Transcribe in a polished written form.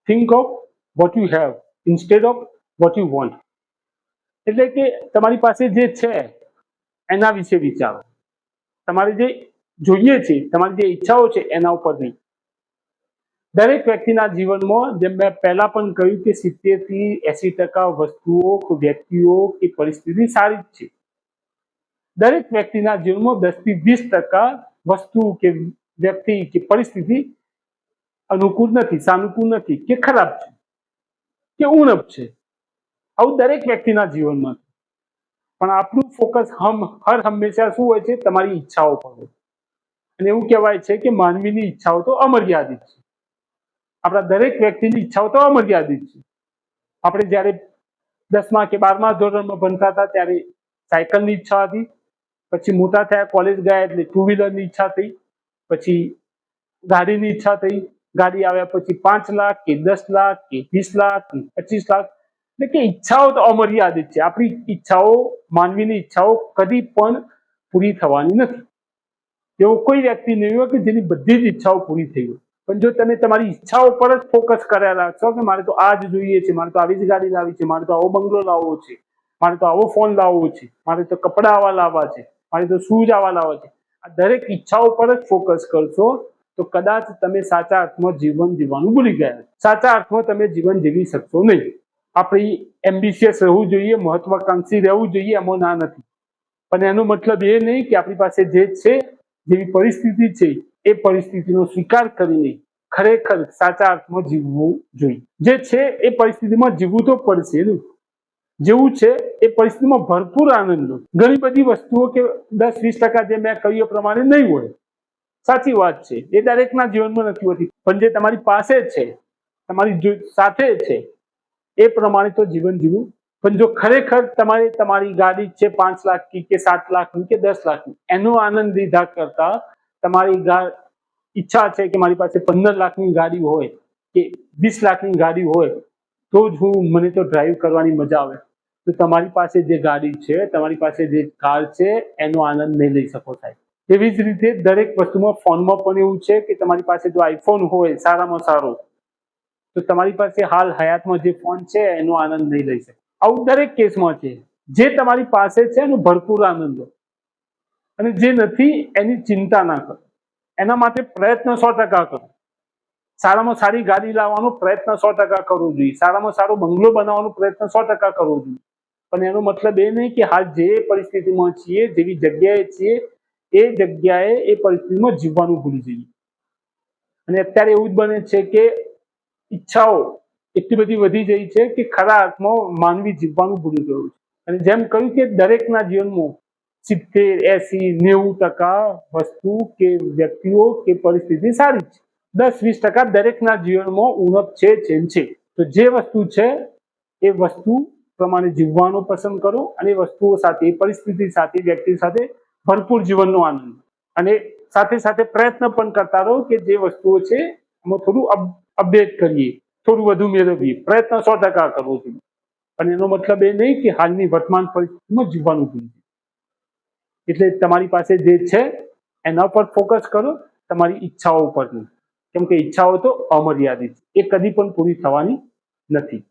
Think of what you have instead of what you want. એટલે કે તમારી પાસે જે છે એના વિશે વિચારો. તમારે જે જોઈએ છે, તમારી જે ઈચ્છાઓ છે એના ઉપર નહીં. દરેક વ્યક્તિના જીવનમાં, જેમ મેં પહેલા પણ કહ્યું, કે 70 થી 80% વસ્તુઓ, વ્યક્તિઓ કે પરિસ્થિતિ સારી જ છે. દરેક વ્યક્તિના જીવનમાં 10 થી 20% વસ્તુ કે વ્યક્તિ કે પરિસ્થિતિ અનુકૂળ નથી, સાનુકૂળ નથી, કે ખરાબ છે, કે ઉણપ છે. આવું દરેક વ્યક્તિના જીવનમાં. પણ આપણું ફોકસ હર હંમેશા શું હોય છે? તમારી ઈચ્છાઓ પર હોય. અને એવું કહેવાય છે કે માનવીની ઈચ્છાઓ તો અમર્યાદિત છે. આપણા દરેક વ્યક્તિની ઈચ્છાઓ તો અમર્યાદિત છે. આપણે જ્યારે 10મા કે 12મા ધોરણમાં ભણતા હતા ત્યારે સાયકલની ઈચ્છા હતી. પછી મોટા થયા, કોલેજ ગયા એટલે 2 વ્હીલરની ઈચ્છા થઈ. પછી ગાડીની ઈચ્છા થઈ. ગાડી આવ્યા પછી 5 લાખ કે 10 લાખ કે 20 લાખ કે 25 લાખ. એટલે કે ઈચ્છાઓ તો અમર્યાદિત છે. આપણી ઈચ્છાઓ, માનવીની ઈચ્છાઓ કદી પણ પૂરી થવાની નથી. એવો કોઈ વ્યક્તિ નહીં હોય કે જેની બધી જ ઈચ્છાઓ પૂરી થઈ હોય. પણ જો તમે તમારી ઈચ્છાઓ પર જ ફોકસ કર્યા રાખશો કે મારે તો આ જ જોઈએ છે, મારે તો આવી જ ગાડી લાવવી છે, મારે તો આવો બંગલો લાવવો છે, મારે તો આવો ફોન લાવવો છે, મારે તો કપડાં આવા લાવવા છે, મારે તો શૂઝ આવા લાવવા છે, આ દરેક ઈચ્છાઓ પર જ ફોકસ કરશો તો કદાચ તમે સાચા અર્થમાં જીવન જીવવાનું ભૂલી ગયા. સાચા અર્થમાં તમે જીવન જીવી શકશો નહીં. આપણે એમ્બિશિયસ રહેવું જોઈએ, મહત્વાકાંક્ષી રહેવું જોઈએ, એમાં ના નથી. પણ એનો મતલબ એ નહીં કે આપણી પાસે જે છે, જેવી પરિસ્થિતિ છે, એ પરિસ્થિતિનો સ્વીકાર કરીને ખરેખર સાચા અર્થમાં જીવવું જોઈએ. જે છે એ પરિસ્થિતિમાં જીવવું તો પડશે ને. જેવું છે એ પરિસ્થિતિમાં ભરપૂર આનંદ લો. ઘણી બધી વસ્તુઓ કે 10-20% જે મેં કહ્યું એ પ્રમાણે નહીં હોય, સાચી વાત છે, એ દરેકના જીવનમાં નથી હોતી. પણ જે તમારી પાસે છે, તમારી સાથે છે, એ પ્રમાણે તો જીવન જીવવું. પણ જો ખરેખર તમારી ગાડી છે 5 લાખની કે 7 લાખની કે 10 લાખની, એનો આનંદ લીધા કરતા તમારી ઈચ્છા છે કે મારી પાસે 15 લાખની ગાડી હોય કે 20 લાખની ગાડી હોય તો જ મને તો ડ્રાઈવ કરવાની મજા આવે, તો તમારી પાસે જે ગાડી છે, તમારી પાસે જે કાર છે, એનો આનંદ નહીં લઈ શકો સાહેબ. એવી જ રીતે દરેક વસ્તુમાં, ફોનમાં પણ એવું છે કે તમારી પાસે જો આઈફોન હોય સારામાં સારો, તો તમારી પાસે હાલ હયાતમાં જે ફોન છે એનો આનંદ નહીં લઈ શકે. આવું દરેક કેસમાં છે. જે તમારી પાસે છે એનો ભરપૂર આનંદ લો, અને જે નથી એની ચિંતા ના કરો. એના માટે પ્રયત્ન 100% કરો. સારામાં સારી ગાડી લાવવાનો પ્રયત્ન 100% કરવો જોઈએ. સારામાં સારો બંગલો બનાવવાનો પ્રયત્ન 100% કરવો જોઈએ. પણ એનો મતલબ એ નહીં કે હાલ જે પરિસ્થિતિમાં છીએ, જેવી જગ્યાએ છીએ, એ જગ્યાએ એ પરિસ્થિતિમાં જીવવાનું ભૂલી જઈએ. અને અત્યારે એવું જ બને છે કે ઈચ્છાઓ એટલી બધી વધી ગઈ છે કે ખરા અર્થમાં માનવી જીવવાનું ભૂલી ગયું છે. અને જેમ કહ્યું કે દરેકના જીવનમાં 70, 80, 90% વસ્તુ કે વ્યક્તિઓ કે પરિસ્થિતિ સારી છે. 10-20% દરેકના જીવનમાં ઉણપ છે. તો જે વસ્તુ છે એ વસ્તુ પ્રમાણે જીવવાનો પસંદ કરો, અને વસ્તુઓ સાથે, પરિસ્થિતિ સાથે, વ્યક્તિ સાથે ભરપૂર જીવનનો આનંદ. અને સાથે સાથે પ્રયત્ન પણ કરતા રહો કે જે વસ્તુઓ છે એમાં થોડું અપડેટ કરીએ, થોડું વધુ મેળવીએ. પ્રયત્ન 100% કરવો જોઈએ. અને એનો મતલબ એ નહીં કે હાલની વર્તમાન પરિસ્થિતિમાં જીવવાનું જોઈએ. એટલે તમારી પાસે જે છે એના પર ફોકસ કરો, તમારી ઈચ્છાઓ પર નહીં. કેમ કે ઈચ્છાઓ તો અમર્યાદિત છે, એ કદી પણ પૂરી થવાની નથી.